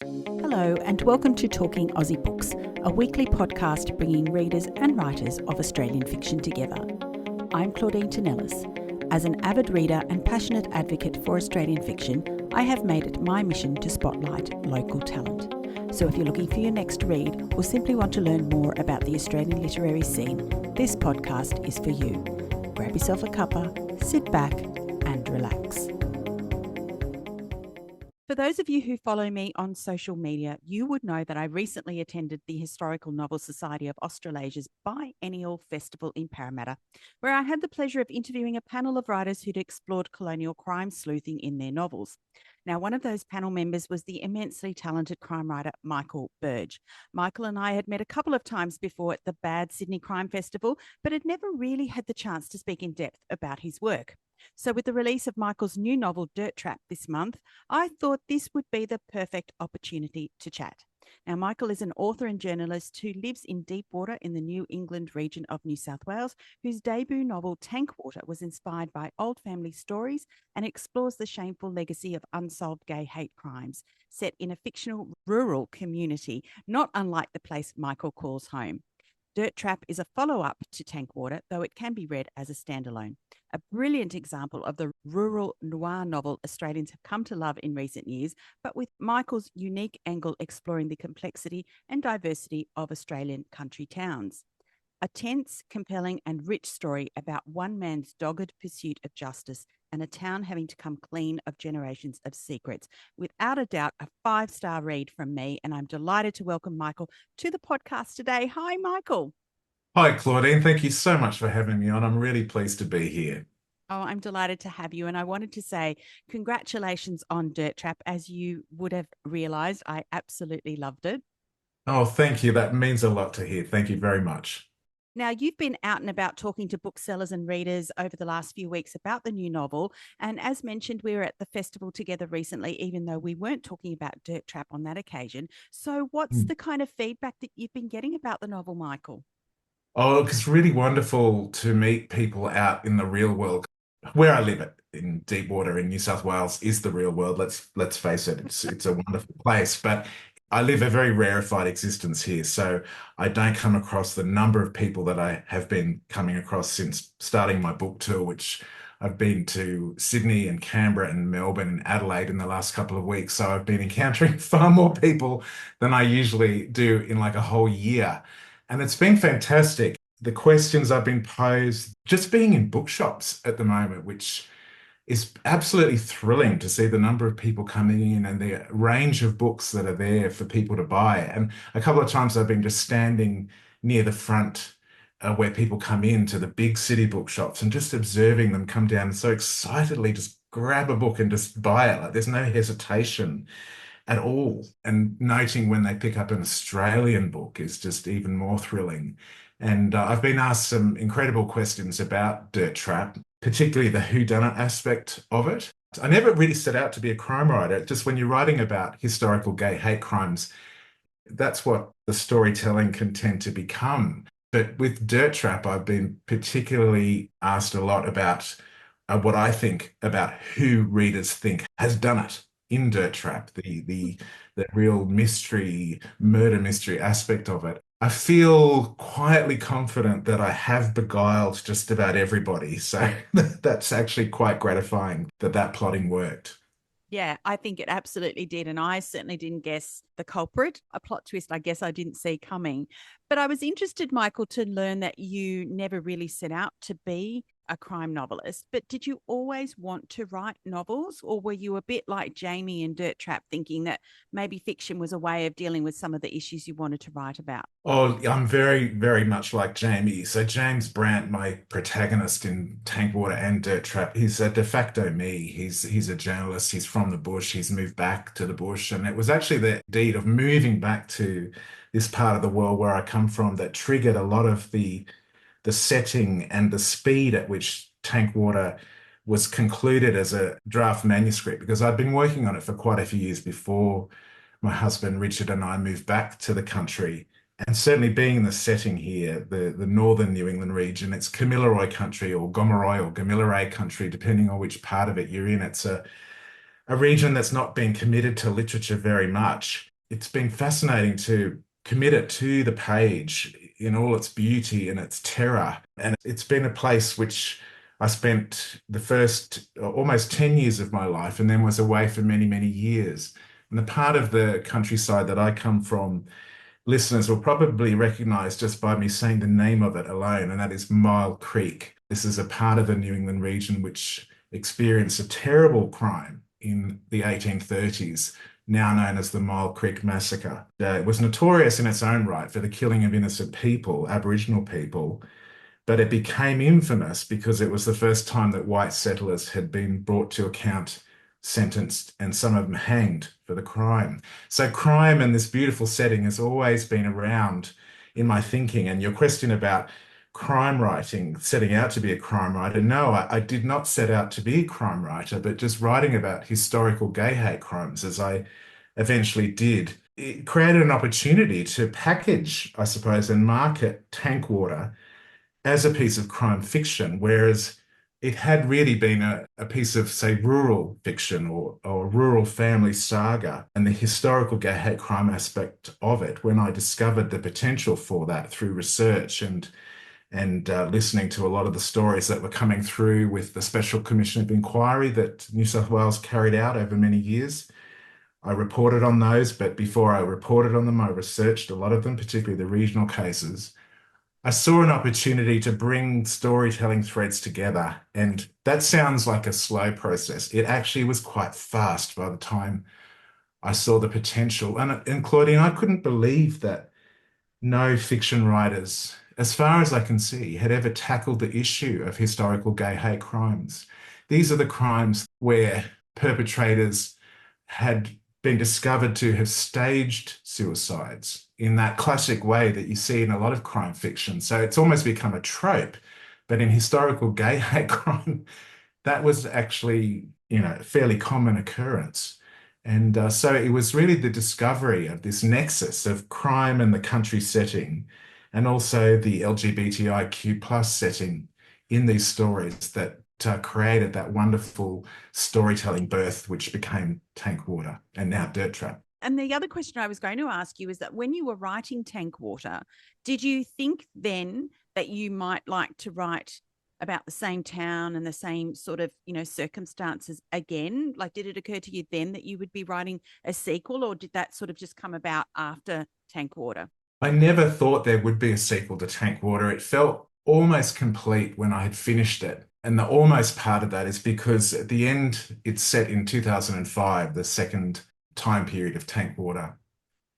Hello, and welcome to Talking Aussie Books, a weekly podcast bringing readers and writers of Australian fiction together. I'm Claudine Tonellis. As an avid reader and passionate advocate for Australian fiction, I have made it my mission to spotlight local talent. So if you're looking for your next read or simply want to learn more about the Australian literary scene, this podcast is for you. Grab yourself a cuppa, sit back, and relax. For those of you who follow me on social media, you would know that I recently attended the Historical Novel Society of Australasia's biennial festival in Parramatta, where I had the pleasure of interviewing a panel of writers who'd explored colonial crime sleuthing in their novels. Now, one of those panel members was the immensely talented crime writer Michael Burge. Michael and I had met a couple of times before at the Bad Sydney Crime Festival, but had never really had the chance to speak in depth about his work. So with the release of Michael's new novel, Dirt Trap, this month, I thought this would be the perfect opportunity to chat. Now, Michael is an author and journalist who lives in Deepwater in the New England region of New South Wales, whose debut novel, Tankwater, was inspired by old family stories and explores the shameful legacy of unsolved gay hate crimes set in a fictional rural community, not unlike the place Michael calls home. Dirt Trap is a follow-up to Tankwater, though it can be read as a standalone. A brilliant example of the rural noir novel Australians have come to love in recent years, but with Michael's unique angle exploring the complexity and diversity of Australian country towns. A tense, compelling, and rich story about one man's dogged pursuit of justice and a town having to come clean of generations of secrets. Without a doubt, a 5-star read from me, and I'm delighted to welcome Michael to the podcast today. Hi, Michael. Hi, Claudine. Thank you so much for having me on. I'm really pleased to be here. Oh, I'm delighted to have you. And I wanted to say congratulations on Dirt Trap. As you would have realised, I absolutely loved it. Oh, thank you. That means a lot to hear. Thank you very much. Now, you've been out and about talking to booksellers and readers over the last few weeks about the new novel. And as mentioned, we were at the festival together recently, even though we weren't talking about Dirt Trap on that occasion. So what's the kind of feedback that you've been getting about the novel, Michael? Oh, look, it's really wonderful to meet people out in the real world. Where I live in Deepwater in New South Wales is the real world. Let's face it, it's a wonderful place. But I live a very rarefied existence here, so I don't come across the number of people that I have been coming across since starting my book tour, which I've been to Sydney and Canberra and Melbourne and Adelaide in the last couple of weeks. So I've been encountering far more people than I usually do in like a whole year. And it's been fantastic. The questions I've been posed, just being in bookshops at the moment, which is absolutely thrilling to see the number of people coming in and the range of books that are there for people to buy. And a couple of times I've been just standing near the front where people come in to the big city bookshops and just observing them come down and so excitedly just grab a book and just buy it. Like there's no hesitation at all. And noting when they pick up an Australian book is just even more thrilling. And I've been asked some incredible questions about Dirt Trap, particularly the whodunit aspect of it. I never really set out to be a crime writer. Just when you're writing about historical gay hate crimes, that's what the storytelling can tend to become. But with Dirt Trap, I've been particularly asked a lot about what I think about who readers think has done it in Dirt Trap, the real mystery, murder mystery aspect of it. I feel quietly confident that I have beguiled just about everybody. So that's actually quite gratifying that that plotting worked. Yeah, I think it absolutely did. And I certainly didn't guess the culprit, a plot twist I guess I didn't see coming. But I was interested, Michael, to learn that you never really set out to be a crime novelist. But did you always want to write novels, or were you a bit like Jamie in Dirt Trap, thinking that maybe fiction was a way of dealing with some of the issues you wanted to write about? Oh, I'm very, very much like Jamie. So James Brandt, my protagonist in Tankwater and Dirt Trap, he's a de facto me. He's a journalist. He's from the bush. He's moved back to the bush, and it was actually the deed of moving back to this part of the world where I come from that triggered a lot of the setting and the speed at which Tankwater was concluded as a draft manuscript because I'd been working on it for quite a few years before my husband Richard and I moved back to the country. And certainly being in the setting here, the northern New England region, it's Kamilaroi country or Gomeroi or Gamilaroi country, depending on which part of it you're in. It's a region that's not been committed to literature very much. It's been fascinating to commit it to the page in all its beauty and its terror. And it's been a place which I spent the first almost 10 years of my life and then was away for many, many years. And the part of the countryside that I come from, listeners will probably recognize just by me saying the name of it alone, and that is Mile Creek. This is a part of the New England region which experienced a terrible crime in the 1830s, now known as the Mile Creek Massacre. It was notorious in its own right for the killing of innocent people, Aboriginal people, but it became infamous because it was the first time that white settlers had been brought to account, sentenced, and some of them hanged for the crime. So crime in this beautiful setting has always been around in my thinking. And your question about crime writing, setting out to be a crime writer, no, I did not set out to be a crime writer, but just writing about historical gay hate crimes as I eventually did. It created an opportunity to package, I suppose, and market Tankwater as a piece of crime fiction, whereas it had really been a piece of, say, rural fiction or rural family saga, and the historical gay hate crime aspect of it when I discovered the potential for that through research and listening to a lot of the stories that were coming through with the Special Commission of Inquiry that New South Wales carried out over many years. I reported on those, but before I reported on them, I researched a lot of them, particularly the regional cases. I saw an opportunity to bring storytelling threads together, and that sounds like a slow process. It actually was quite fast by the time I saw the potential. And Claudine, I couldn't believe that no fiction writers, as far as I can see, had ever tackled the issue of historical gay hate crimes. These are the crimes where perpetrators had been discovered to have staged suicides in that classic way that you see in a lot of crime fiction. So it's almost become a trope. But in historical gay hate crime, that was actually, a fairly common occurrence. And so it was really the discovery of this nexus of crime and the country setting, and also the LGBTIQ plus setting in these stories that created that wonderful storytelling birth, which became Tankwater and now Dirt Trap. And the other question I was going to ask you is that when you were writing Tankwater, did you think then that you might like to write about the same town and the same sort of, circumstances again? Like, did it occur to you then that you would be writing a sequel, or did that sort of just come about after Tankwater? I never thought there would be a sequel to Tankwater. It felt almost complete when I had finished it. And the almost part of that is because at the end, it's set in 2005, the second time period of Tankwater.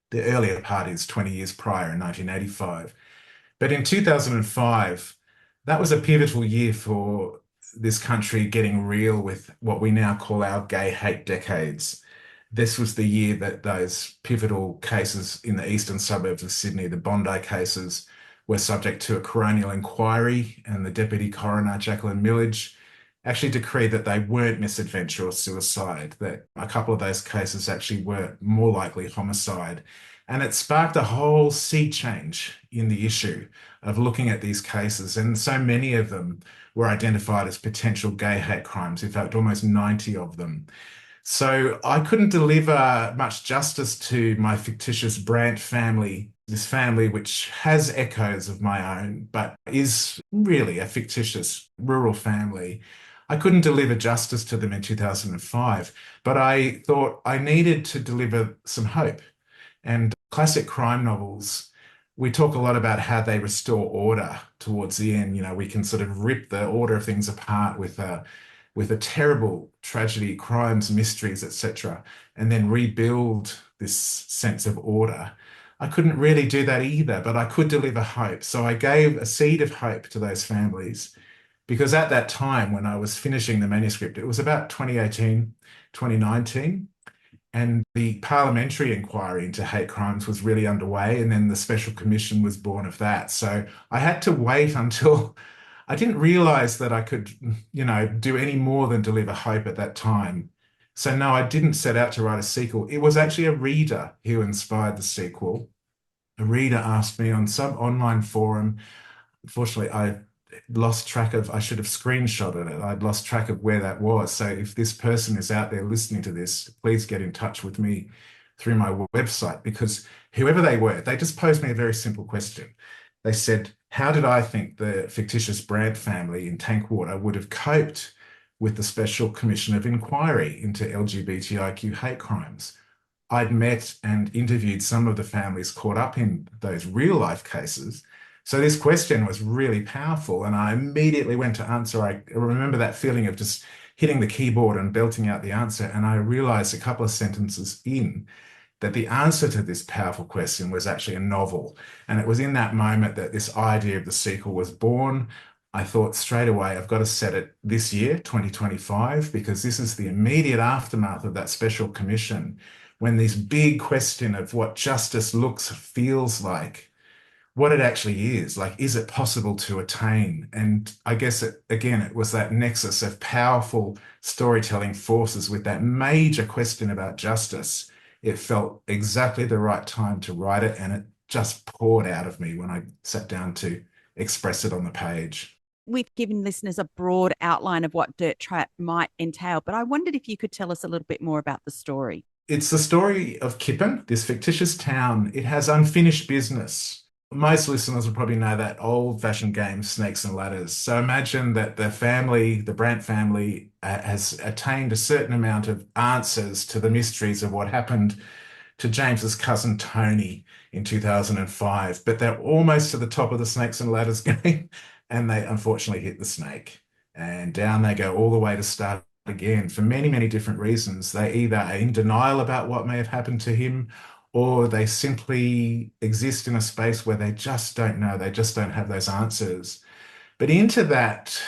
The earlier part is 20 years prior in 1985. But in 2005, that was a pivotal year for this country getting real with what we now call our gay hate decades. This was the year that those pivotal cases in the eastern suburbs of Sydney, the Bondi cases, were subject to a coronial inquiry, and the Deputy Coroner, Jacqueline Millage, actually decreed that they weren't misadventure or suicide, that a couple of those cases actually were more likely homicide. And it sparked a whole sea change in the issue of looking at these cases. And so many of them were identified as potential gay hate crimes, in fact, almost 90 of them. So I couldn't deliver much justice to my fictitious Brant family, this family which has echoes of my own, but is really a fictitious rural family. I couldn't deliver justice to them in 2005, but I thought I needed to deliver some hope. And classic crime novels, we talk a lot about how they restore order towards the end. We can sort of rip the order of things apart with a terrible tragedy, crimes, mysteries, etc., and then rebuild this sense of order. I couldn't really do that either, but I could deliver hope. So I gave a seed of hope to those families because at that time when I was finishing the manuscript, it was about 2018, 2019. And the parliamentary inquiry into hate crimes was really underway, and then the Special Commission was born of that. So I had to wait until I didn't realize that I could, do any more than deliver hope at that time. So no, I didn't set out to write a sequel. It was actually a reader who inspired the sequel. A reader asked me on some online forum. Unfortunately, I lost track of, I should have screenshotted it. I'd lost track of where that was. So if this person is out there listening to this, please get in touch with me through my website, because whoever they were, they just posed me a very simple question. They said, how did I think the fictitious Brandt family in Tankwater would have coped with the Special Commission of Inquiry into LGBTIQ hate crimes? I'd met and interviewed some of the families caught up in those real life cases. So this question was really powerful, and I immediately went to answer. I remember that feeling of just hitting the keyboard and belting out the answer. And I realized a couple of sentences in that the answer to this powerful question was actually a novel. And it was in that moment that this idea of the sequel was born. I thought straight away, I've got to set it this year, 2025, because this is the immediate aftermath of that special commission, when this big question of what justice looks, feels like, what it actually is. Like, is it possible to attain? And I guess again, it was that nexus of powerful storytelling forces with that major question about justice. It felt exactly the right time to write it, and it just poured out of me when I sat down to express it on the page. We've given listeners a broad outline of what Dirt Trap might entail, but I wondered if you could tell us a little bit more about the story. It's the story of Kippen, this fictitious town. It has unfinished business. Most listeners will probably know that old-fashioned game, Snakes and Ladders. So imagine that the family, the Brandt family, has attained a certain amount of answers to the mysteries of what happened to James's cousin Tony in 2005, but they're almost to the top of the Snakes and Ladders game, and they unfortunately hit the snake. And down they go all the way to start again for many, many different reasons. They either are in denial about what may have happened to him, or they simply exist in a space where they just don't know, they just don't have those answers. But into that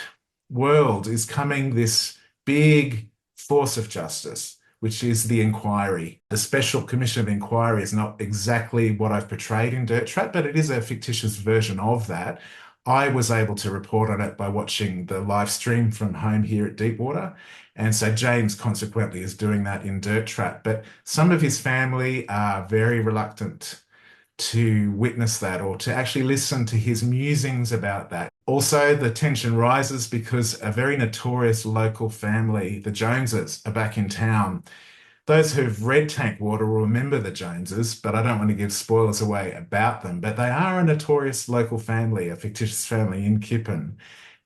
world is coming this big force of justice, which is the inquiry. The Special Commission of Inquiry is not exactly what I've portrayed in Dirt Trap, but it is a fictitious version of that. I was able to report on it by watching the live stream from home here at Deepwater. And so James consequently is doing that in Dirt Trap. But some of his family are very reluctant to witness that or to actually listen to his musings about that. Also, the tension rises because a very notorious local family, the Joneses, are back in town. Those who've read Tankwater will remember the Joneses, but I don't want to give spoilers away about them. But they are a notorious local family, a fictitious family in Kippen.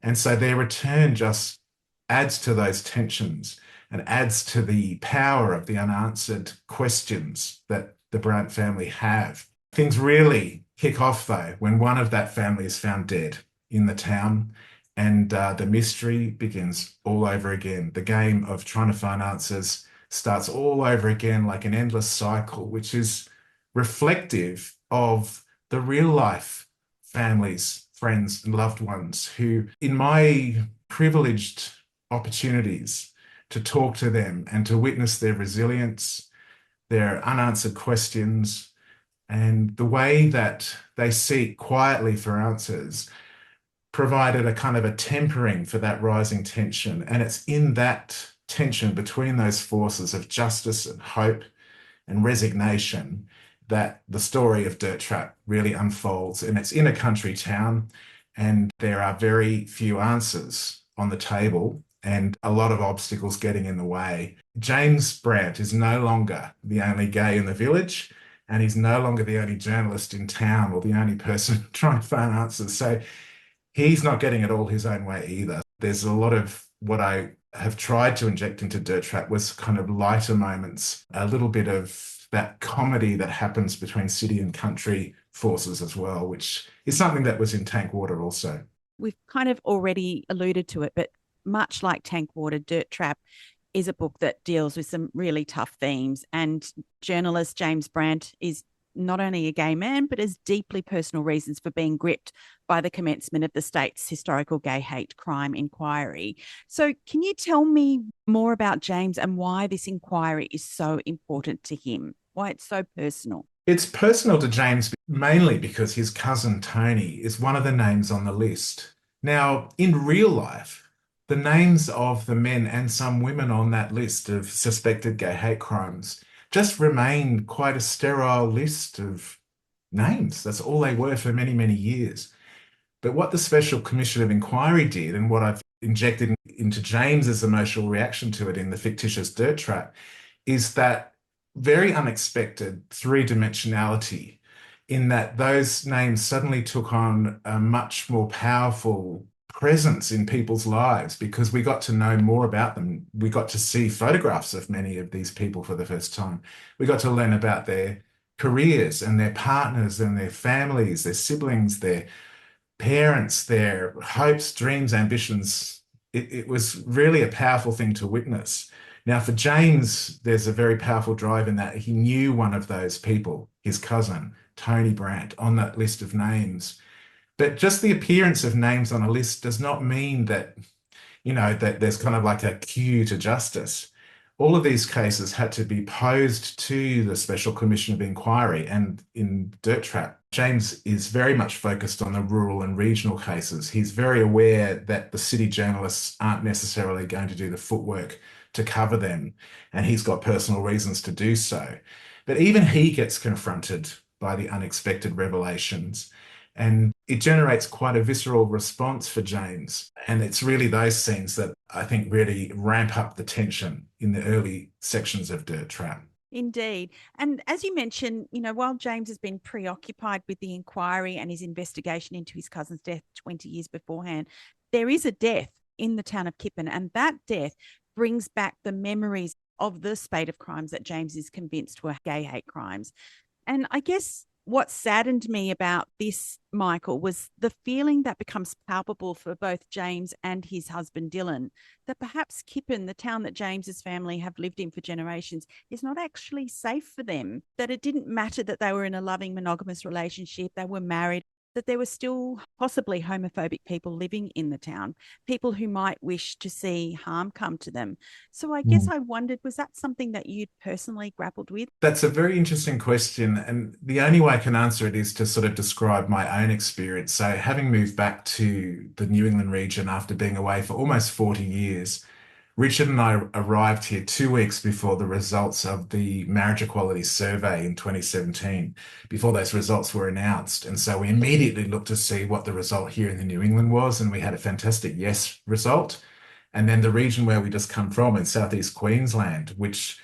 And so their return just adds to those tensions and adds to the power of the unanswered questions that the Brandt family have. Things really kick off, though, when one of that family is found dead in the town, and the mystery begins all over again. The game of trying to find answers starts all over again, like an endless cycle, which is reflective of the real life families, friends, and loved ones who, in my privileged opportunities to talk to them and to witness their resilience, their unanswered questions, and the way that they seek quietly for answers, provided a kind of a tempering for that rising tension. And it's in that tension between those forces of justice and hope and resignation that the story of Dirt Trap really unfolds. And it's in a country town, and there are very few answers on the table and a lot of obstacles getting in the way. James Brandt is no longer the only gay in the village, and he's no longer the only journalist in town or the only person trying to find answers. So he's not getting it all his own way either. There's a lot of what I have tried to inject into Dirt Trap was kind of lighter moments, a little bit of that comedy that happens between city and country forces as well, which is something that was in Tankwater also. We've kind of already alluded to it, but much like Tankwater, Dirt Trap is a book that deals with some really tough themes. And journalist James Brandt is not only a gay man, but has deeply personal reasons for being gripped by the commencement of the state's historical gay hate crime inquiry. So, can you tell me more about James and why this inquiry is so important to him? Why it's so personal? It's personal to James mainly because his cousin Tony is one of the names on the list. Now, in real life, the names of the men and some women on that list of suspected gay hate crimes just remained quite a sterile list of names. That's all they were for many, many years. But what the Special Commission of Inquiry did, and what I've injected into James's emotional reaction to it in the fictitious dirt trap, is that very unexpected three-dimensionality, in that those names suddenly took on a much more powerful presence in people's lives because we got to know more about them. We got to see photographs of many of these people for the first time. We got to learn about their careers and their partners and their families, their siblings, their parents, their hopes, dreams, ambitions. It was really a powerful thing to witness. Now, for James, there's a very powerful drive in that he knew one of those people, his cousin, Tony Brandt, on that list of names. But just the appearance of names on a list does not mean that, that there's kind of like a queue to justice. All of these cases had to be posed to the Special Commission of Inquiry, and in Dirt Trap, James is very much focused on the rural and regional cases. He's very aware that the city journalists aren't necessarily going to do the footwork to cover them, and he's got personal reasons to do so. But even he gets confronted by the unexpected revelations. And it generates quite a visceral response for James. And it's really those scenes that I think really ramp up the tension in the early sections of Dirt Trap. Indeed. And as you mentioned, while James has been preoccupied with the inquiry and his investigation into his cousin's death 20 years beforehand, there is a death in the town of Kippen, and that death brings back the memories of the spate of crimes that James is convinced were gay hate crimes. And I guess what saddened me about this, Michael, was the feeling that becomes palpable for both James and his husband, Dylan, that perhaps Kippen, the town that James's family have lived in for generations, is not actually safe for them, that it didn't matter that they were in a loving monogamous relationship, they were married, that there were still possibly homophobic people living in the town, people who might wish to see harm come to them. So I guess I wondered, was that something that you'd personally grappled with? That's a very interesting question. And the only way I can answer it is to sort of describe my own experience. So, having moved back to the New England region after being away for almost 40 years, Richard and I arrived here 2 weeks before the results of the marriage equality survey in 2017, before those results were announced. And so we immediately looked to see what the result here in the New England was, and we had a fantastic yes result. And then the region where we just come from in southeast Queensland, which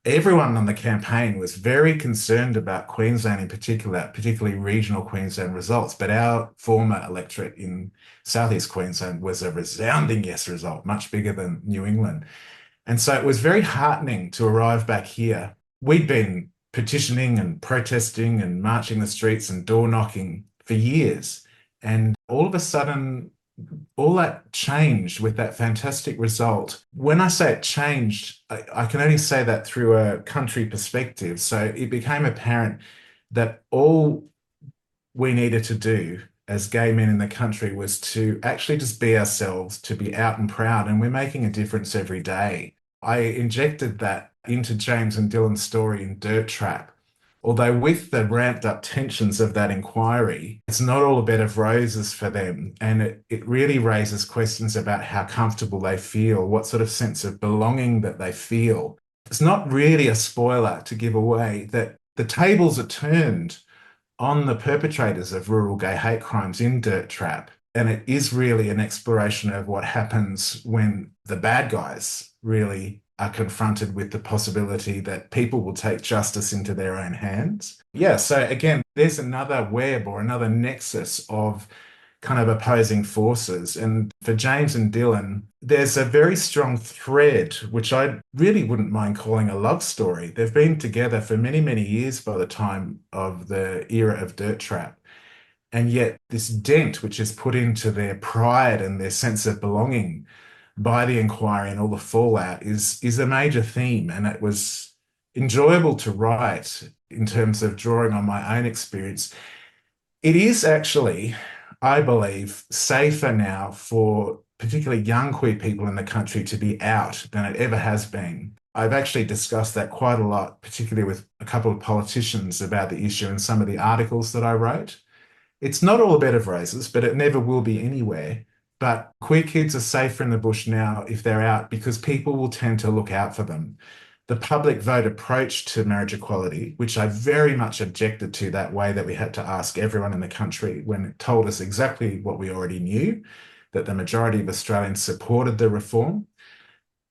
everyone on the campaign was very concerned about Queensland in particular, particularly regional Queensland results. But our former electorate in southeast Queensland was a resounding yes result, much bigger than New England. And so it was very heartening to arrive back here. We'd been petitioning and protesting and marching the streets and door knocking for years. And all of a sudden, all that changed with that fantastic result. When I say it changed, I can only say that through a country perspective. So it became apparent that all we needed to do as gay men in the country was to actually just be ourselves, to be out and proud, and we're making a difference every day. I injected that into James and Dylan's story in Dirt Trap. Although with the ramped up tensions of that inquiry, it's not all a bed of roses for them. And it really raises questions about how comfortable they feel, what sort of sense of belonging that they feel. It's not really a spoiler to give away that the tables are turned on the perpetrators of rural gay hate crimes in Dirt Trap. And it is really an exploration of what happens when the bad guys really are confronted with the possibility that people will take justice into their own hands. Yeah, so again, there's another web or another nexus of kind of opposing forces. And for James and Dylan, there's a very strong thread, which I really wouldn't mind calling a love story. They've been together for many, many years by the time of the era of Dirt Trap. And yet, this dent which is put into their pride and their sense of belonging by the inquiry and all the fallout is a major theme. And it was enjoyable to write in terms of drawing on my own experience. It is actually, I believe, safer now for particularly young queer people in the country to be out than it ever has been. I've actually discussed that quite a lot, particularly with a couple of politicians about the issue in some of the articles that I wrote. It's not all a bed of roses, but it never will be anywhere. But queer kids are safer in the bush now if they're out because people will tend to look out for them. the public vote approach to marriage equality, which I very much objected to, that way that we had to ask everyone in the country, when it told us exactly what we already knew, that the majority of Australians supported the reform.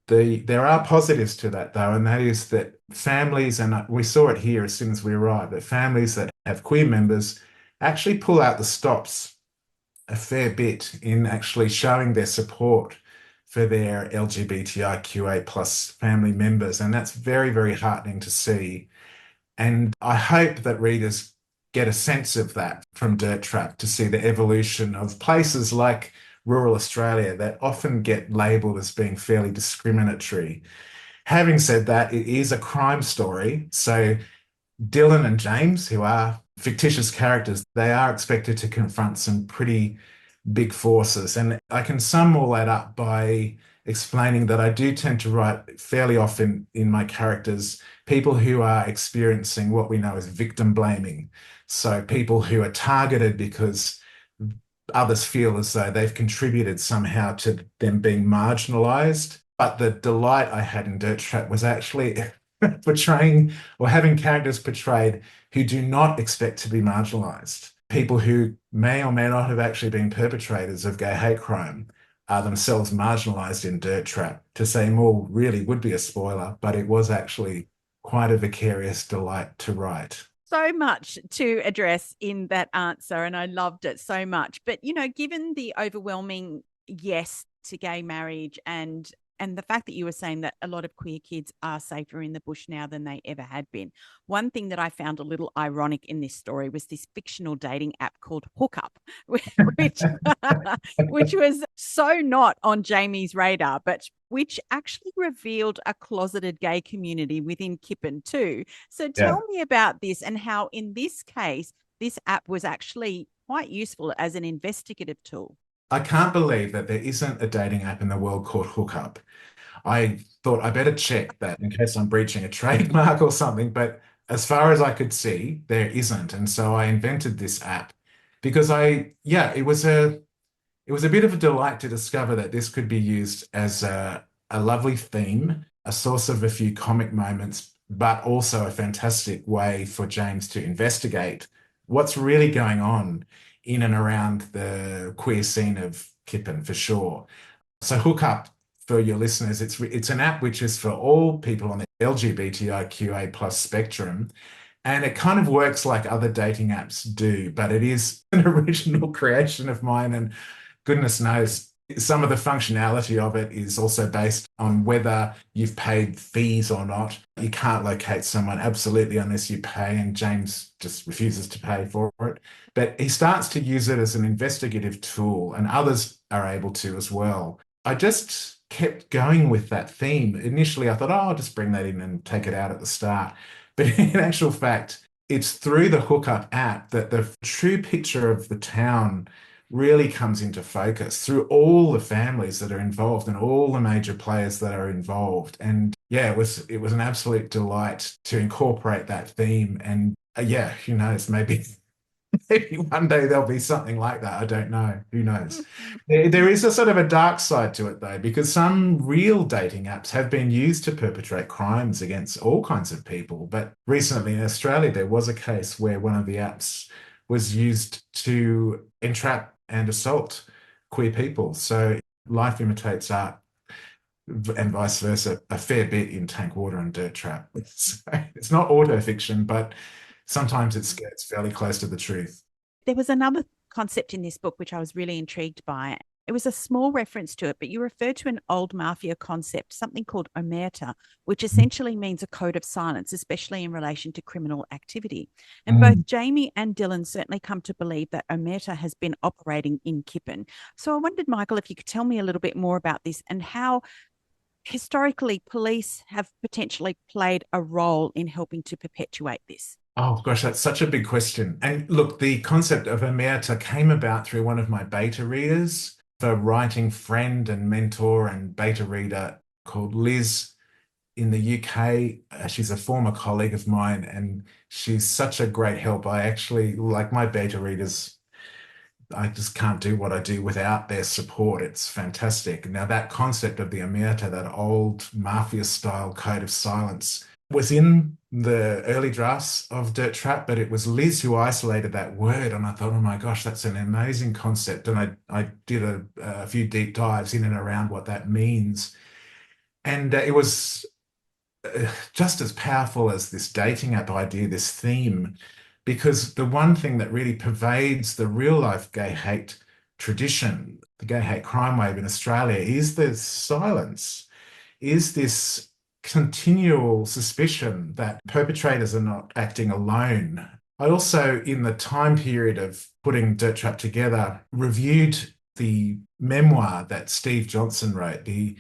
There are positives to that, though, and that is that families, and we saw it here as soon as we arrived, that families that have queer members actually pull out the stops a fair bit in actually showing their support for their LGBTIQA plus family members. And that's very, very heartening to see. And I hope that readers get a sense of that from Dirt Trap, to see the evolution of places like rural Australia that often get labelled as being fairly discriminatory. Having said that, it is a crime story. So Dylan and James, who are fictitious characters, they are expected to confront some pretty big forces. And I can sum all that up by explaining that I do tend to write fairly often in my characters people who are experiencing what we know as victim blaming. So people who are targeted because others feel as though they've contributed somehow to them being marginalized. But the delight I had in Dirt Trap was actually portraying, or having characters portrayed, who do not expect to be marginalized. People who may or may not have actually been perpetrators of gay hate crime are themselves marginalized in Dirt Trap. To say more really would be a spoiler, but it was actually quite a vicarious delight to write. So much to address in that answer, and I loved it so much. But, given the overwhelming yes to gay marriage, and the fact that you were saying that a lot of queer kids are safer in the bush now than they ever had been. One thing that I found a little ironic in this story was this fictional dating app called Hookup, which which was so not on Jamie's radar, but which actually revealed a closeted gay community within Kippen too. So Yeah. tell me about this, and how in this case this app was actually quite useful as an investigative tool. I can't believe that there isn't a dating app in the world called Hookup. I thought I better check that in case I'm breaching a trademark or something, but as far as I could see, there isn't. And so I invented this app because yeah, it was a bit of a delight to discover that this could be used as a lovely theme, a source of a few comic moments, but also a fantastic way for James to investigate what's really going on in and around the queer scene of Kippen, for sure. So Hookup, for your listeners, it's an app which is for all people on the LGBTIQA plus spectrum. And it kind of works like other dating apps do, but it is an original creation of mine. And goodness knows, some of the functionality of it is also based on whether you've paid fees or not. You can't locate someone absolutely unless you pay, and James just refuses to pay for it. But he starts to use it as an investigative tool, and others are able to as well. I just kept going with that theme. Initially, I thought, oh, I'll just bring that in and take it out at the start. But in actual fact, it's through the Hookup app that the true picture of the town really comes into focus, through all the families that are involved and all the major players that are involved. And yeah, it was an absolute delight to incorporate that theme. And yeah, who knows, maybe one day there'll be something like that. I don't know. Who knows? There is a sort of a dark side to it, though, because some real dating apps have been used to perpetrate crimes against all kinds of people. But recently in Australia, there was a case where one of the apps was used to entrap and assault queer people. So life imitates art, and vice versa, a fair bit in Tank Water and Dirt Trap. So it's not auto fiction, but sometimes it's fairly close to the truth. There was another concept in this book which I was really intrigued by. It was a small reference to it, but you referred to an old mafia concept, something called omerta, which essentially means a code of silence, especially in relation to criminal activity. And both Mm. Jamie and Dylan certainly come to believe that omerta has been operating in Kippen. So I wondered, Michael, if you could tell me a little bit more about this and how historically police have potentially played a role in helping to perpetuate this. Oh gosh, that's such a big question. And look, the concept of omerta came about through one of my beta readers, a writing friend and mentor and beta reader called Liz in the UK. She's a former colleague of mine, and she's such a great help. I actually like my beta readers I just can't do what I do without their support. It's fantastic. Now, that concept of the omerta, that old mafia style code of silence, was in the early drafts of Dirt Trap, but it was Liz who isolated that word. And I thought, oh my gosh, that's an amazing concept. And I did a few deep dives in and around what that means. And it was just as powerful as this dating app idea, this theme, because the one thing that really pervades the real life gay hate tradition, the gay hate crime wave in Australia, is the silence, is this continual suspicion that perpetrators are not acting alone. I also, in the time period of putting Dirt Trap together, reviewed the memoir that Steve Johnson wrote, the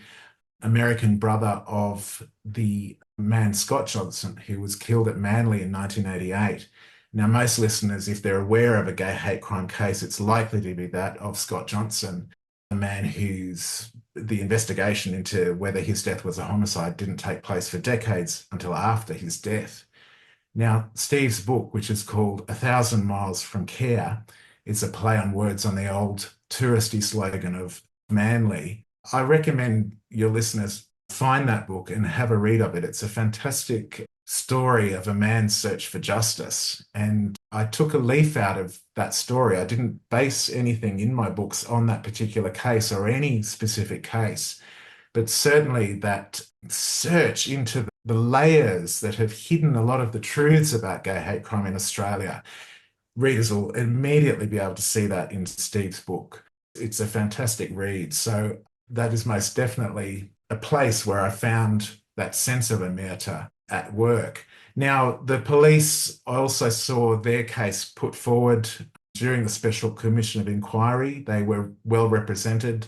American brother of the man Scott Johnson, who was killed at Manly in 1988. Now, most listeners, if they're aware of a gay hate crime case, it's likely to be that of Scott Johnson, a man whose the investigation into whether his death was a homicide didn't take place for decades until after his death. Now, Steve's book, which is called A Thousand Miles from Care, is a play on words on the old touristy slogan of Manly. I recommend your listeners find that book and have a read of it. It's a fantastic story of a man's search for justice. And I took a leaf out of that story. I didn't base anything in my books on that particular case or any specific case, but certainly that search into the layers that have hidden a lot of the truths about gay hate crime in Australia. Readers will immediately be able to see that in Steve's book. It's a fantastic read. So that is most definitely a place where I found that sense of omerta at work. Now, the police, I also saw their case put forward during the Special Commission of Inquiry. They were well represented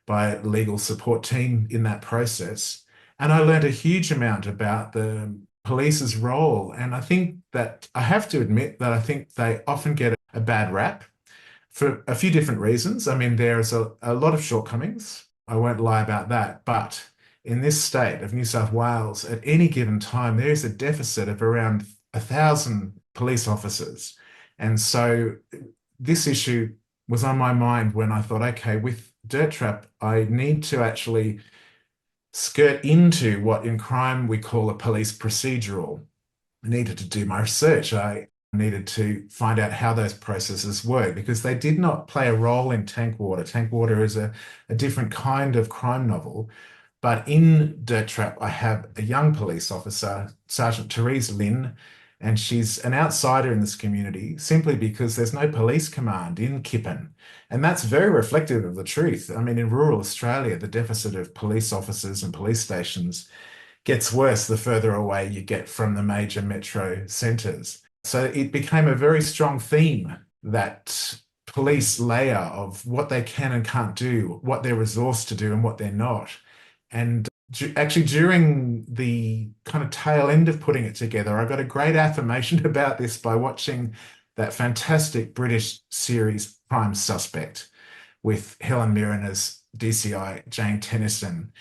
by a legal support team in that process. And I learned a huge amount about the police's role. And I think that I have to admit that I think they often get a bad rap for a few different reasons. I mean, there's a lot of shortcomings. I won't lie about that. But in this state of New South Wales, at any given time, there is a deficit of around 1,000 police officers. And so this issue was on my mind when I thought, okay, with Dirt Trap, I need to actually skirt into what in crime we call a police procedural. I needed to do my research. I needed to find out how those processes work because they did not play a role in Tankwater. Tankwater is a different kind of crime novel. But in Dirt Trap, I have a young police officer, Sergeant Therese Lynn, and she's an outsider in this community simply because there's no police command in Kippen. And that's very reflective of the truth. I mean, in rural Australia, the deficit of police officers and police stations gets worse the further away you get from the major metro centres. So it became a very strong theme, that police layer of what they can and can't do, what they're resourced to do and what they're not. And actually, during the kind of tail end of putting it together, I got a great affirmation about this by watching that fantastic British series Prime Suspect with Helen Mirren as DCI Jane Tennyson.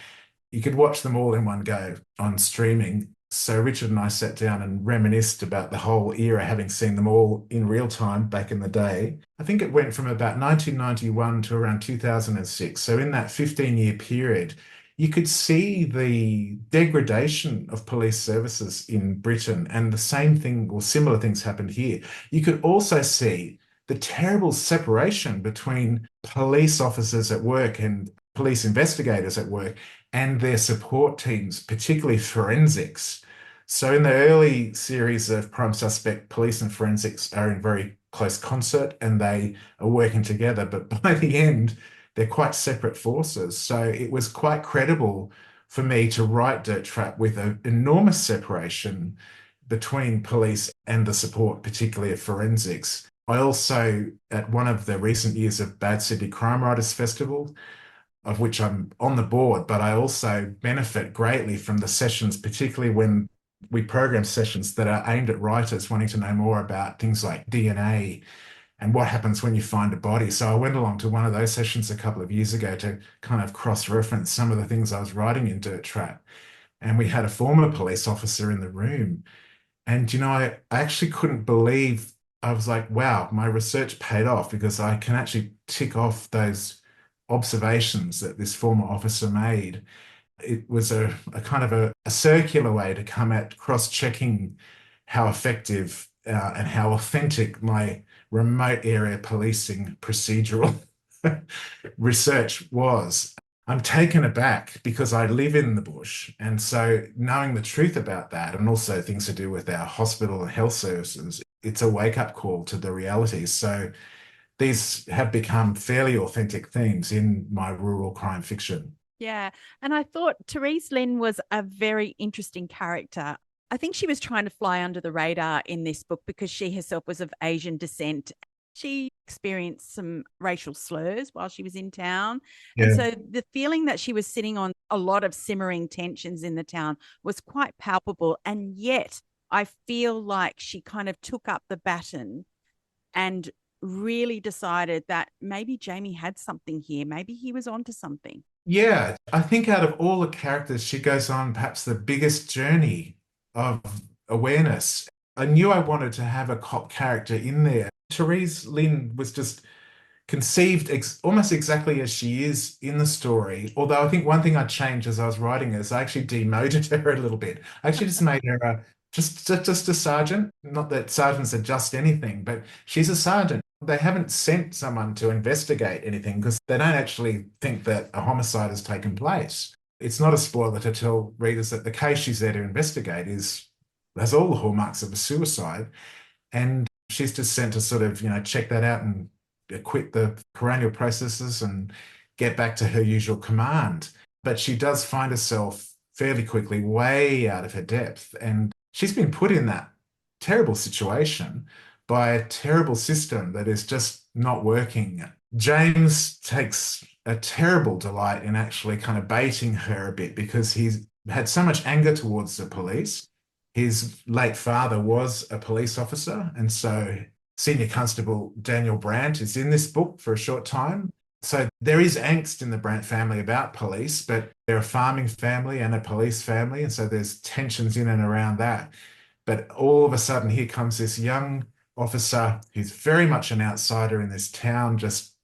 You could watch them all in one go on streaming. So Richard and I sat down and reminisced about the whole era, having seen them all in real time back in the day. I think it went from about 1991 to around 2006. So in that 15-year period, you could see the degradation of police services in Britain, and the same thing or similar things happened here. You could also see the terrible separation between police officers at work and police investigators at work and their support teams, particularly forensics. So in the early series of Prime Suspect, police and forensics are in very close concert and they are working together. But by the end, they're quite separate forces. So it was quite credible for me to write Dirt Trap with an enormous separation between police and the support, particularly of forensics. I also, at one of the recent years of Bad Sydney Crime Writers Festival, of which I'm on the board, but I also benefit greatly from the sessions, particularly when we program sessions that are aimed at writers wanting to know more about things like DNA and what happens when you find a body. So I went along to one of those sessions a couple of years ago to kind of cross-reference some of the things I was writing in Dirt Trap. And we had a former police officer in the room. And, I actually couldn't believe I was like, wow, my research paid off because I can actually tick off those observations that this former officer made. It was a kind of a circular way to come at cross-checking how effective and how authentic my remote area policing procedural research was. I'm taken aback because I live in the bush. And so knowing the truth about that and also things to do with our hospital and health services, it's a wake-up call to the realities. So these have become fairly authentic themes in my rural crime fiction. Yeah. And I thought Therese Lynn was a very interesting character. I think she was trying to fly under the radar in this book because she herself was of Asian descent. She experienced some racial slurs while she was in town. And Yeah. so the feeling that she was sitting on a lot of simmering tensions in the town was quite palpable. And yet I feel like she kind of took up the baton and really decided that maybe Jamie had something here. Maybe he was onto something. Yeah, I think out of all the characters, she goes on perhaps the biggest journey of awareness. I knew I wanted to have a cop character in there. Therese Lynn was just conceived almost exactly as she is in the story. Although I think one thing I changed as I was writing is I actually demoted her a little bit. I actually just made her just a sergeant. Not that sergeants are just anything, but she's a sergeant. They haven't sent someone to investigate anything because they don't actually think that a homicide has taken place. It's not a spoiler to tell readers that the case she's there to investigate is has all the hallmarks of a suicide. And she's just sent to sort of, check that out and quit the coronial processes and get back to her usual command. But she does find herself fairly quickly way out of her depth. And she's been put in that terrible situation by a terrible system that is just not working. James takes a terrible delight in actually kind of baiting her a bit because he's had so much anger towards the police. His late father was a police officer, and so Senior Constable Daniel Brandt is in this book for a short time. So there is angst in the Brandt family about police, but they're a farming family and a police family, and so there's tensions in and around that. But all of a sudden, here comes this young officer who's very much an outsider in this town, just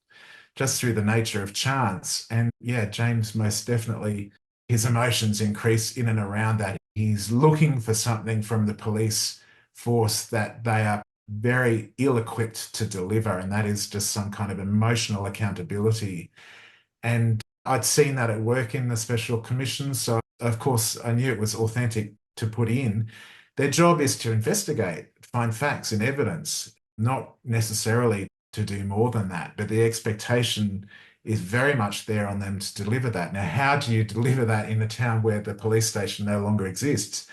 through the nature of chance. And yeah, James most definitely, his emotions increase in and around that. He's looking for something from the police force that they are very ill-equipped to deliver, and that is just some kind of emotional accountability. And I'd seen that at work in the special commissions, so of course I knew it was authentic to put in. Their job is to investigate, find facts and evidence, not necessarily to do more than that, but the expectation is very much there on them to deliver that. Now, how do you deliver that in a town where the police station no longer exists?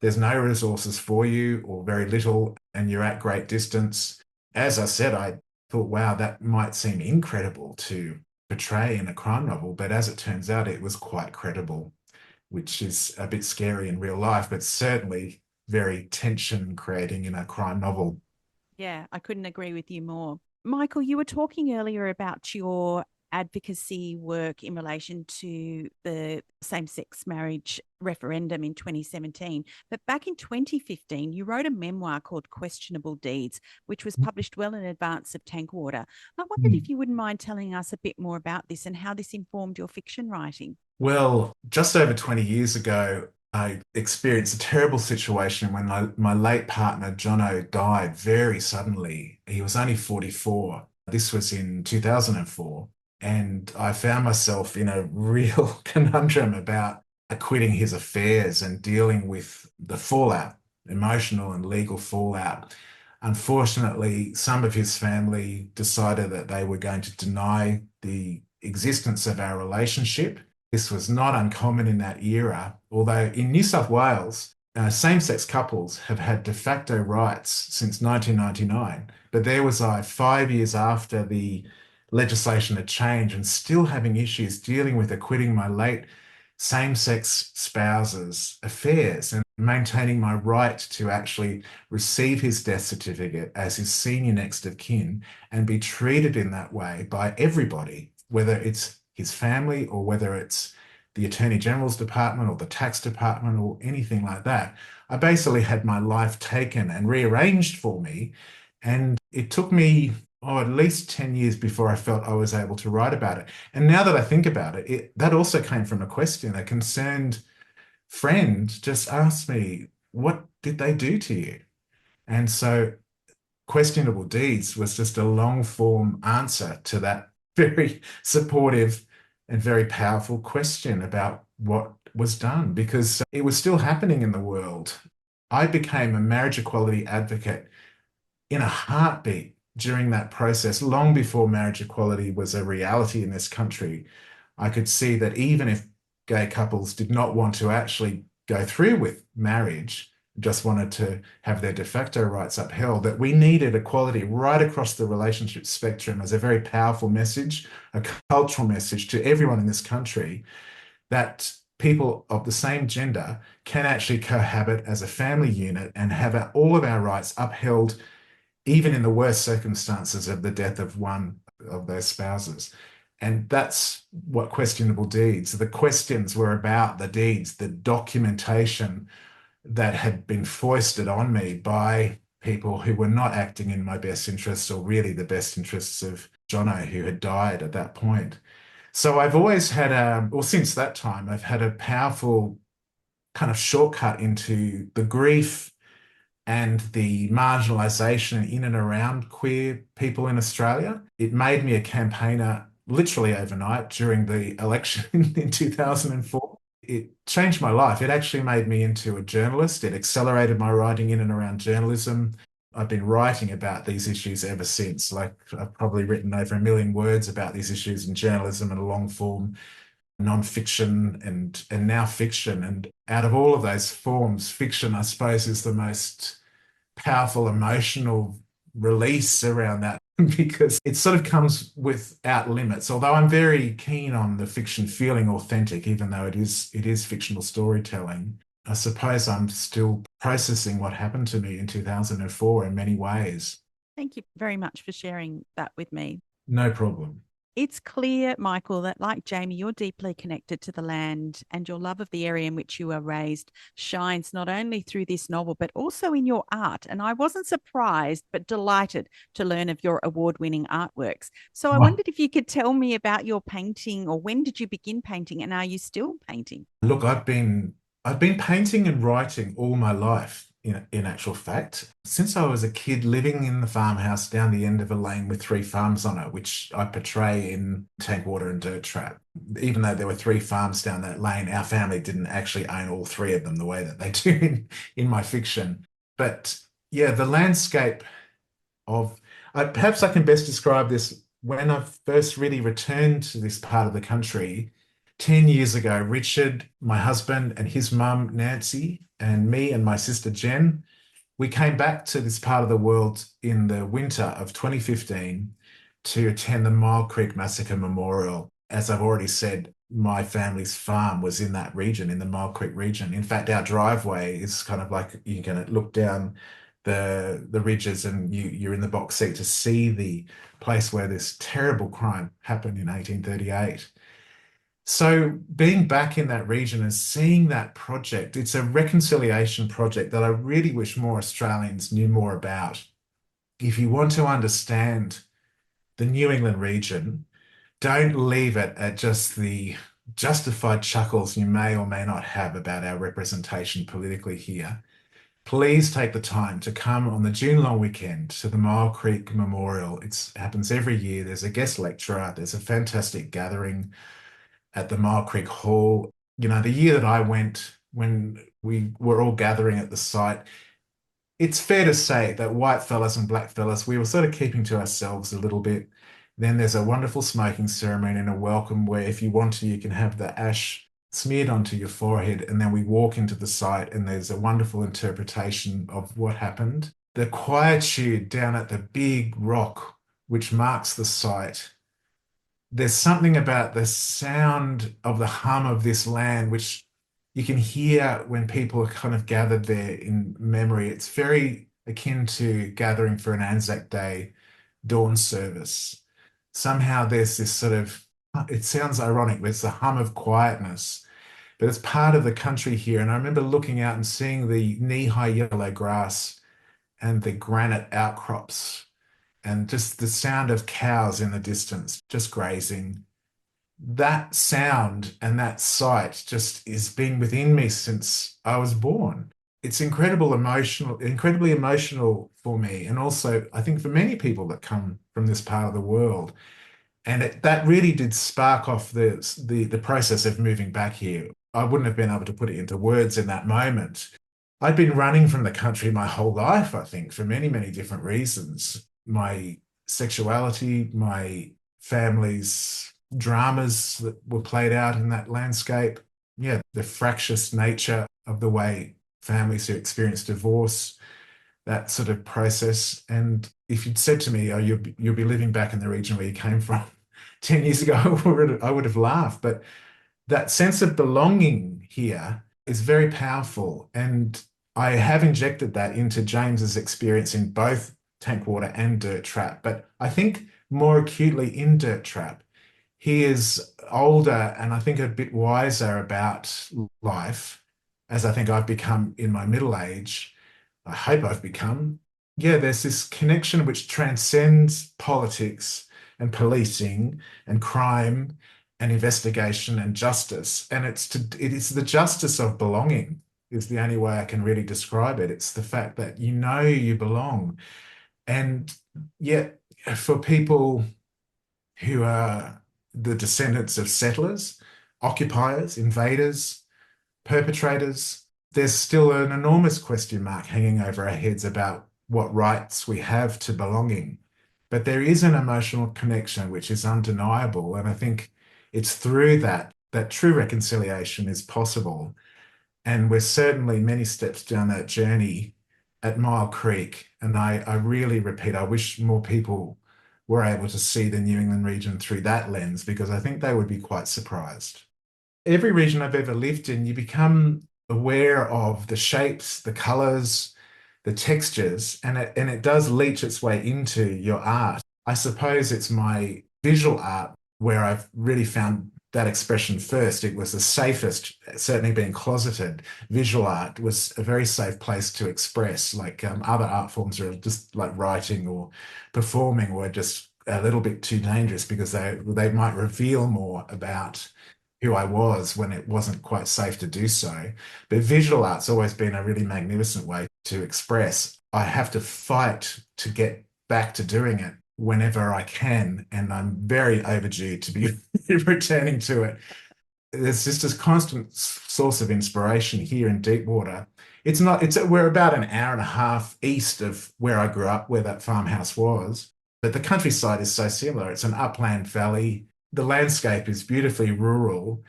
There's no resources for you or very little, and you're at great distance. As I said, I thought, wow, that might seem incredible to portray in a crime novel, but as it turns out, it was quite credible, which is a bit scary in real life, but certainly very tension creating in a crime novel. Yeah, I couldn't agree with you more. Michael, you were talking earlier about your advocacy work in relation to the same sex marriage referendum in 2017. But back in 2015, you wrote a memoir called Questionable Deeds, which was published well in advance of Tankwater. I wondered if you wouldn't mind telling us a bit more about this and how this informed your fiction writing. Well, just over 20 years ago, I experienced a terrible situation when my late partner, Jono, died very suddenly. He was only 44. This was in 2004. And I found myself in a real conundrum about quitting his affairs and dealing with the fallout, emotional and legal fallout. Unfortunately, some of his family decided that they were going to deny the existence of our relationship. This was not uncommon in that era, although in New South Wales, same-sex couples have had de facto rights since 1999. But there was I, 5 years after the legislation had changed and still having issues dealing with acquitting my late same-sex spouses' affairs and maintaining my right to actually receive his death certificate as his senior next of kin and be treated in that way by everybody, whether it's his family or whether it's the Attorney General's department or the tax department or anything like that. I basically had my life taken and rearranged for me. And it took me, at least 10 years before I felt I was able to write about it. And now that I think about it, that also came from a question. A concerned friend just asked me, what did they do to you? And so questionable deeds was just a long form answer to that very supportive and very powerful question about what was done because it was still happening in the world. I became a marriage equality advocate in a heartbeat during that process, long before marriage equality was a reality in this country. I could see that even if gay couples did not want to actually go through with marriage, just wanted to have their de facto rights upheld, that we needed equality right across the relationship spectrum as a very powerful message, a cultural message to everyone in this country that people of the same gender can actually cohabit as a family unit and have all of our rights upheld even in the worst circumstances of the death of one of their spouses. And that's what questionable deeds. The questions were about the deeds, the documentation that had been foisted on me by people who were not acting in my best interests or really the best interests of Jono, who had died at that point. So I've always had since that time, I've had a powerful kind of shortcut into the grief and the marginalisation in and around queer people in Australia. It made me a campaigner literally overnight during the election in 2004. It changed my life. It actually made me into a journalist. It accelerated my writing in and around journalism. I've been writing about these issues ever since. Like I've probably written over 1 million words about these issues in journalism and long form non-fiction and now fiction. And out of all of those forms, fiction, I suppose, is the most powerful emotional release around that because it sort of comes without limits. Although I'm very keen on the fiction feeling authentic, even though it is fictional storytelling. I suppose I'm still processing what happened to me in 2004 in many ways. Thank you very much for sharing that with me. No problem. It's clear, Michael, that like Jamie, you're deeply connected to the land and your love of the area in which you were raised shines not only through this novel, but also in your art. And I wasn't surprised, but delighted to learn of your award winning artworks. So I Well, wondered if you could tell me about your painting or when did you begin painting and are you still painting? look, I've been painting and writing all my life, in actual fact, since I was a kid living in the farmhouse down the end of a lane with 3 farms on it, which I portray in Tank Water and Dirt Trap. Even though there were 3 farms down that lane, our family didn't actually own all 3 of them the way that they do in my fiction. But yeah, the landscape of, perhaps I can best describe this when I first really returned to this part of the country 10 years ago. Richard, my husband, and his mum, Nancy, and me and my sister, Jen, we came back to this part of the world in the winter of 2015 to attend the Mile Creek Massacre Memorial. As I've already said, my family's farm was in that region, in the Mile Creek region. In fact, our driveway is kind of like you can look down the ridges and you're in the box seat to see the place where this terrible crime happened in 1838. So being back in that region and seeing that project, it's a reconciliation project that I really wish more Australians knew more about. If you want to understand the New England region, don't leave it at just the justified chuckles you may or may not have about our representation politically here. Please take the time to come on the June long weekend to the Mile Creek Memorial. It happens every year. There's a guest lecturer. There's a fantastic gathering at the Mile Creek Hall. The year that I went, when we were all gathering at the site, it's fair to say that white fellas and black fellas, we were sort of keeping to ourselves a little bit. Then there's a wonderful smoking ceremony and a welcome where, if you want to, you can have the ash smeared onto your forehead. And then we walk into the site and there's a wonderful interpretation of what happened. The quietude down at the big rock, which marks the site, there's something about the sound of the hum of this land, which you can hear when people are kind of gathered there in memory. It's very akin to gathering for an Anzac Day dawn service. Somehow there's this sort of, it sounds ironic, but it's a hum of quietness, but it's part of the country here. And I remember looking out and seeing the knee-high yellow grass and the granite outcrops and just the sound of cows in the distance just grazing. That sound and that sight just has been within me since I was born. It's incredibly emotional for me, and also I think for many people that come from this part of the world. And that really did spark off the process of moving back here. I wouldn't have been able to put it into words in that moment. I'd been running from the country my whole life, I think, for many, many different reasons. My sexuality, my family's dramas that were played out in that landscape. Yeah, the fractious nature of the way families who experience divorce, that sort of process. And if you'd said to me, "Oh, you'll be living back in the region where you came from 10 years ago," I would have laughed. But that sense of belonging here is very powerful. And I have injected that into James's experience in both Tank Water and Dirt Trap, but I think more acutely in Dirt Trap. He is older and I think a bit wiser about life, as I think I've become in my middle age. I hope I've become. Yeah, there's this connection which transcends politics and policing and crime and investigation and justice. And it is the justice of belonging is the only way I can really describe it. It's the fact that you know you belong. And yet for people who are the descendants of settlers, occupiers, invaders, perpetrators, there's still an enormous question mark hanging over our heads about what rights we have to belonging. But there is an emotional connection which is undeniable. And I think it's through that that true reconciliation is possible. And we're certainly many steps down that journey at Mile Creek. And I really repeat, I wish more people were able to see the New England region through that lens because I think they would be quite surprised. Every region I've ever lived in, you become aware of the shapes, the colors, the textures, and it does leach its way into your art. I suppose it's my visual art where I've really found that expression first. It was the safest, certainly being closeted. Visual art was a very safe place to express. Like other art forms are just like writing or performing were just a little bit too dangerous because they might reveal more about who I was when it wasn't quite safe to do so. But visual art's always been a really magnificent way to express. I have to fight to get back to doing it whenever I can, and I'm very overdue to be returning to it. There's just this constant source of inspiration here in Deepwater. We're about an hour and a half east of where I grew up, where that farmhouse was. But the countryside is so similar. It's an upland valley. The landscape is beautifully rural,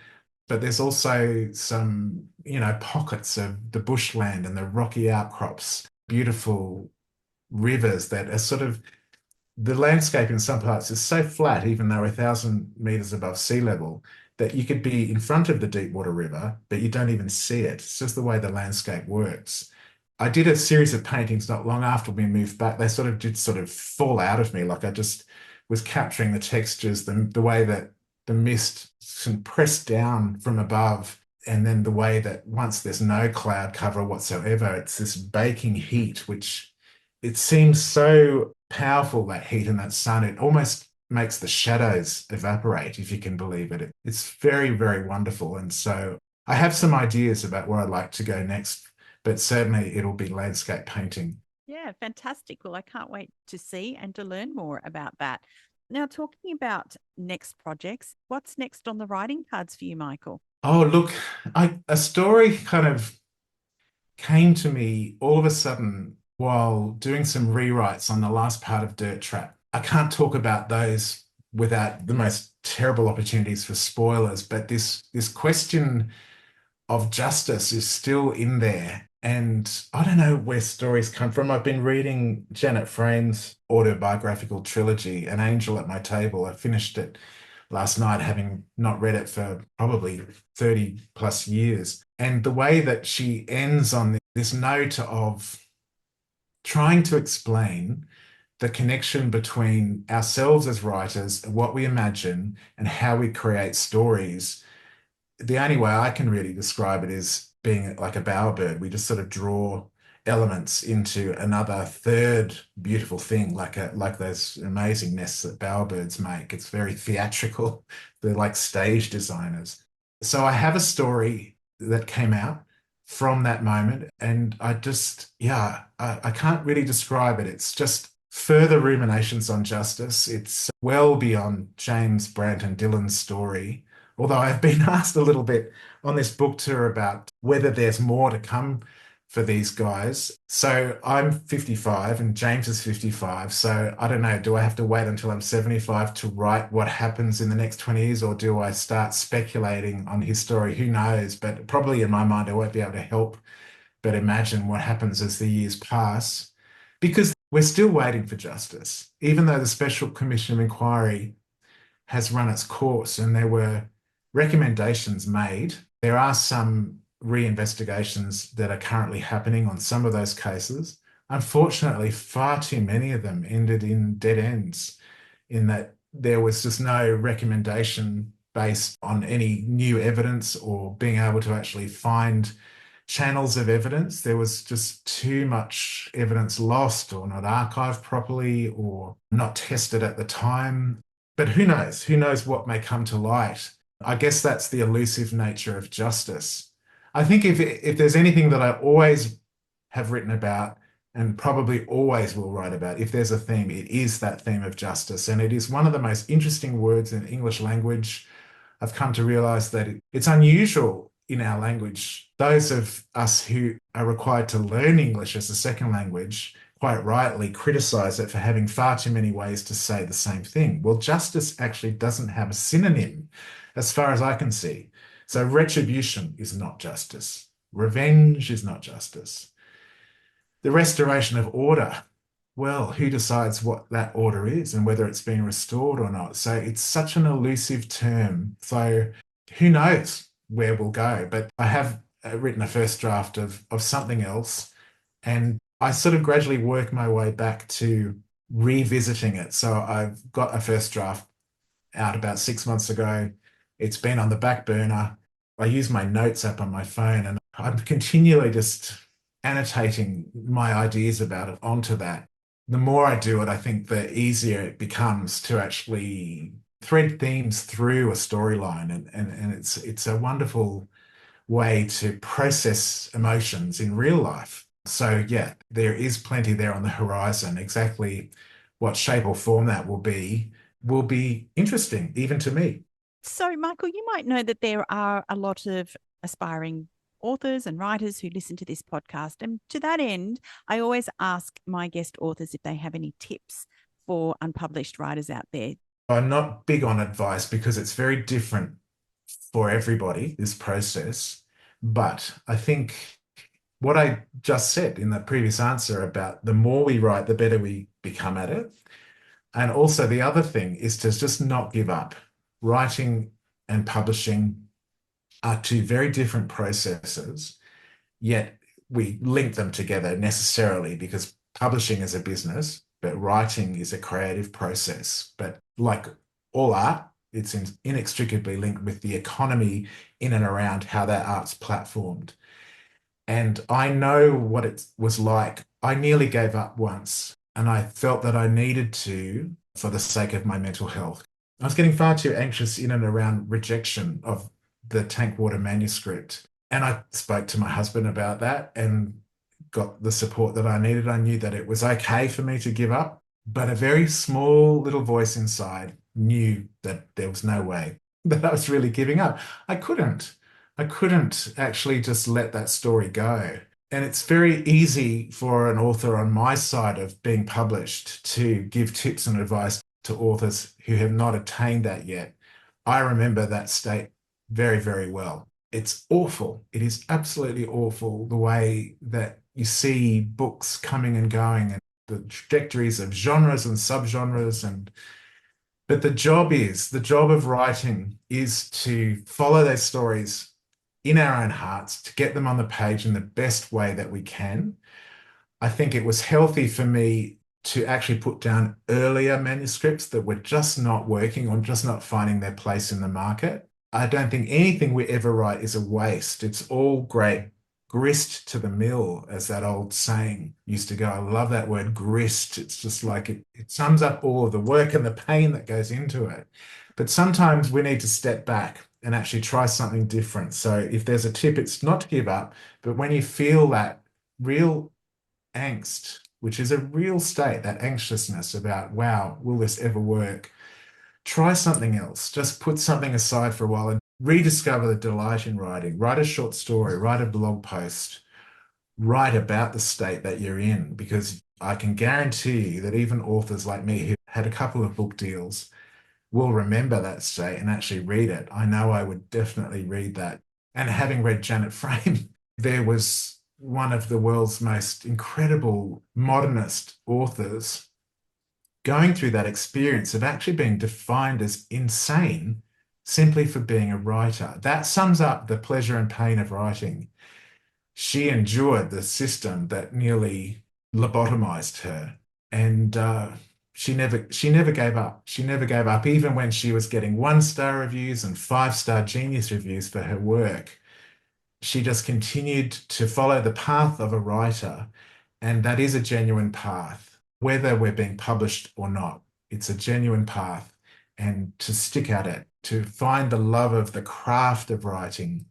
but there's also some, pockets of the bushland and the rocky outcrops, beautiful rivers that are sort of the landscape in some parts is so flat, even though 1,000 meters above sea level, that you could be in front of the Deepwater River, but you don't even see it. It's just the way the landscape works. I did a series of paintings not long after we moved back. They sort of fall out of me. Like I just was capturing the textures, the way that the mist pressed down from above, and then the way that once there's no cloud cover whatsoever, it's this baking heat, which it seems so powerful, that heat and that sun. It almost makes the shadows evaporate, if you can believe it. It's very, very wonderful. And so I have some ideas about where I'd like to go next, but certainly it'll be landscape painting. Yeah, fantastic. Well, I can't wait to see and to learn more about that. Now, talking about next projects, what's next on the writing cards for you, Michael? Oh, look, a story kind of came to me all of a sudden while doing some rewrites on the last part of Dirt Trap. I can't talk about those without the most terrible opportunities for spoilers, but this question of justice is still in there. And I don't know where stories come from. I've been reading Janet Frayn's autobiographical trilogy, An Angel at My Table. I finished it last night, having not read it for probably 30 plus years. And the way that she ends on this note of trying to explain the connection between ourselves as writers, what we imagine, and how we create stories. The only way I can really describe it is being like a bowerbird. We just sort of draw elements into another third beautiful thing, like those amazing nests that bowerbirds make. It's very theatrical. They're like stage designers. So I have a story that came out from that moment, and I just, yeah, I can't really describe it. It's just further ruminations on justice. It's well beyond James Brant and Dylan's story. Although I've been asked a little bit on this book tour about whether there's more to come for these guys. So I'm 55 and James is 55. So I don't know, do I have to wait until I'm 75 to write what happens in the next 20 years, or do I start speculating on his story? Who knows? But probably in my mind, I won't be able to help but imagine what happens as the years pass, because we're still waiting for justice, even though the Special Commission of Inquiry has run its course and there were recommendations made. There are some re-investigations that are currently happening on some of those cases. Unfortunately, far too many of them ended in dead ends, in that there was just no recommendation based on any new evidence or being able to actually find channels of evidence. There was just too much evidence lost or not archived properly or not tested at the time. But who knows? Who knows what may come to light? I guess that's the elusive nature of justice. I think if there's anything that I always have written about and probably always will write about, if there's a theme, it is that theme of justice. And it is one of the most interesting words in English language. I've come to realize that it's unusual in our language. Those of us who are required to learn English as a second language quite rightly criticize it for having far too many ways to say the same thing. Well, justice actually doesn't have a synonym as far as I can see. So retribution is not justice. Revenge is not justice. The restoration of order, well, who decides what that order is and whether it's been restored or not? So it's such an elusive term. So who knows where we'll go? But I have written a first draft of something else, and I sort of gradually work my way back to revisiting it. So I've got a first draft out about 6 months ago. It's been on the back burner. I use my notes app on my phone, and I'm continually just annotating my ideas about it onto that. The more I do it, I think the easier it becomes to actually thread themes through a storyline. And it's a wonderful way to process emotions in real life. So yeah, there is plenty there on the horizon. Exactly what shape or form that will be interesting, even to me. So, Michael, you might know that there are a lot of aspiring authors and writers who listen to this podcast. And to that end, I always ask my guest authors if they have any tips for unpublished writers out there. I'm not big on advice because it's very different for everybody, this process. But I think what I just said in the previous answer about the more we write, the better we become at it. And also the other thing is to just not give up. Writing and publishing are two very different processes, yet we link them together necessarily because publishing is a business, but writing is a creative process. But like all art, it's inextricably linked with the economy in and around how that art's platformed. And I know what it was like. I nearly gave up once, and I felt that I needed to for the sake of my mental health. I was getting far too anxious in and around rejection of the Tankwater manuscript. And I spoke to my husband about that and got the support that I needed. I knew that it was okay for me to give up, but a very small little voice inside knew that there was no way that I was really giving up. I couldn't. I couldn't actually just let that story go. And it's very easy for an author on my side of being published to give tips and advice to authors who have not attained that yet. I remember that state very, very well. It's awful. It is absolutely awful the way that you see books coming and going and the trajectories of genres and subgenres. But the job of writing is to follow those stories in our own hearts, to get them on the page in the best way that we can. I think it was healthy for me to actually put down earlier manuscripts that were just not working or just not finding their place in the market. I don't think anything we ever write is a waste. It's all great grist to the mill, as that old saying used to go. I love that word grist. It's just like it sums up all of the work and the pain that goes into it. But sometimes we need to step back and actually try something different. So if there's a tip, it's not to give up, but when you feel that real angst, which is a real state, that anxiousness about, wow, will this ever work? Try something else. Just put something aside for a while and rediscover the delight in writing. Write a short story, write a blog post, write about the state that you're in, because I can guarantee you that even authors like me who had a couple of book deals will remember that state and actually read it. I know I would definitely read that. And having read Janet Frame, there was one of the world's most incredible modernist authors going through that experience of actually being defined as insane simply for being a writer. That sums up the pleasure and pain of writing. She endured the system that nearly lobotomized her, and she never gave up. She never gave up, even when she was getting 1-star reviews and 5-star genius reviews for her work. She just continued to follow the path of a writer, and that is a genuine path, whether we're being published or not. It's a genuine path, and to stick at it, to find the love of the craft of writing,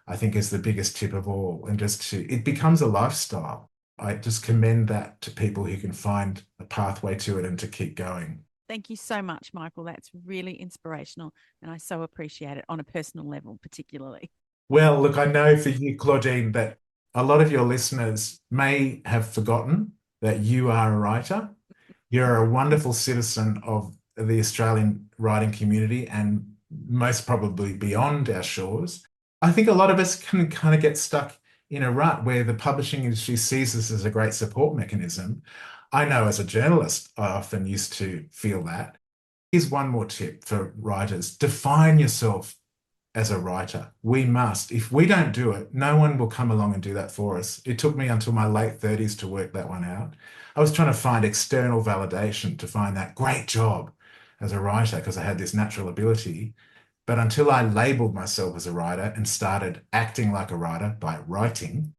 I think is the biggest tip of all. And it becomes a lifestyle. I just commend that to people who can find a pathway to it and to keep going. Thank you so much, Michael. That's really inspirational, and I so appreciate it on a personal level, particularly. Well, look, I know for you, Claudine, that a lot of your listeners may have forgotten that you are a writer. You're a wonderful citizen of the Australian writing community and most probably beyond our shores. I think a lot of us can kind of get stuck in a rut where the publishing industry sees this as a great support mechanism. I know as a journalist, I often used to feel that. Here's one more tip for writers. Define yourself as a writer. We must. If we don't do it, no one will come along and do that for us. It took me until my late 30s to work that one out. I was trying to find external validation to find that great job as a writer because I had this natural ability. But until I labeled myself as a writer and started acting like a writer by writing,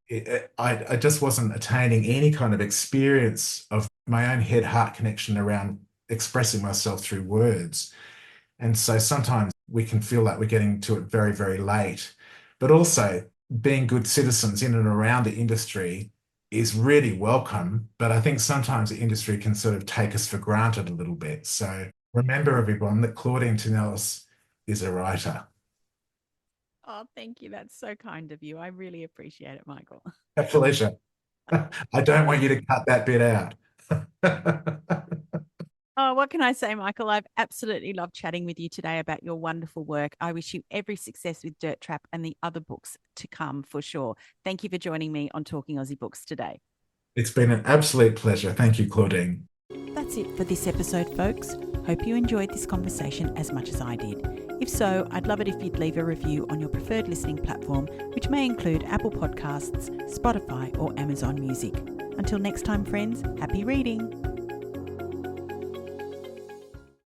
I just wasn't attaining any kind of experience of my own head-heart connection around expressing myself through words. And so sometimes we can feel like we're getting to it very, very late. But also being good citizens in and around the industry is really welcome. But I think sometimes the industry can sort of take us for granted a little bit. So remember, everyone, that Claudine Tinellis is a writer. Oh, thank you. That's so kind of you. I really appreciate it, Michael. A pleasure. I don't want you to cut that bit out. Oh, what can I say, Michael? I've absolutely loved chatting with you today about your wonderful work. I wish you every success with Dirt Trap and the other books to come for sure. Thank you for joining me on Talking Aussie Books today. It's been an absolute pleasure. Thank you, Claudine. That's it for this episode, folks. Hope you enjoyed this conversation as much as I did. If so, I'd love it if you'd leave a review on your preferred listening platform, which may include Apple Podcasts, Spotify, or Amazon Music. Until next time, friends, happy reading.